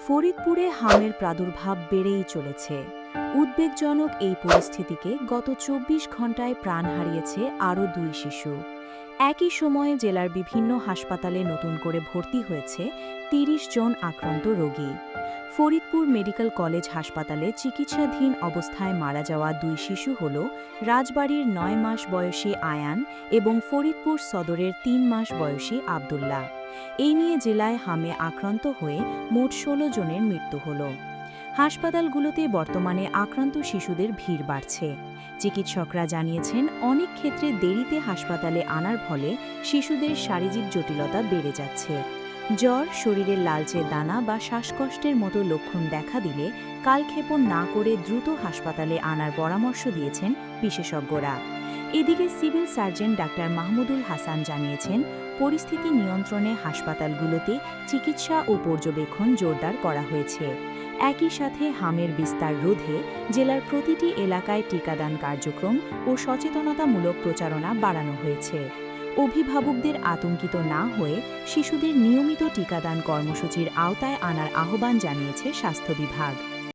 ফরিদপুরে হামের প্রাদুর্ভাব বেড়েই চলেছে। উদ্বেগজনক এই পরিস্থিতিকে গত ২৪ ঘণ্টায় প্রাণ হারিয়েছে আরও ২ শিশু। একই সময়ে জেলার বিভিন্ন হাসপাতালে নতুন করে ভর্তি হয়েছে ৩০ জন আক্রান্ত রোগী। ফরিদপুর মেডিকেল কলেজ হাসপাতালে চিকিৎসাধীন অবস্থায় মারা যাওয়া ২ শিশু হল রাজবাড়ীর ৯ মাস বয়সী আয়ান এবং ফরিদপুর সদরের ৩ মাস বয়সী আবদুল্লাহ। এই নিয়ে জেলায় হামে আক্রান্ত হয়ে মোট ১৬ জনের মৃত্যু হল। হাসপাতালগুলোতে বর্তমানে আক্রান্ত শিশুদের ভিড় বাড়ছে। চিকিৎসকরা জানিয়েছেন, অনেক ক্ষেত্রে দেরিতে হাসপাতালে আনার ফলে শিশুদের শারীরিক জটিলতা বেড়ে যাচ্ছে। জ্বর, শরীরের লালচে দানা বা শ্বাসকষ্টের মতো লক্ষণ দেখা দিলে কালক্ষেপণ না করে দ্রুত হাসপাতালে আনার পরামর্শ দিয়েছেন বিশেষজ্ঞরা। এদিকে civil surgeon doctor Mahmudul Hasan জানিয়েছেন, পরিস্থিতি নিয়ন্ত্রণে হাসপাতালগুলোতে চিকিৎসা ও পর্যবেক্ষণ জোরদার করা হয়েছে। একই সাথে হামের বিস্তার রোধে জেলার প্রতিটি এলাকায় টিকাদান কার্যক্রম ও সচেতনতামূলক প্রচারণা বাড়ানো হয়েছে। অভিভাবকদের আতঙ্কিত না হয়ে শিশুদের নিয়মিত টিকাদান কর্মসূচির আওতায় আনার আহ্বান জানিয়েছে স্বাস্থ্য বিভাগ।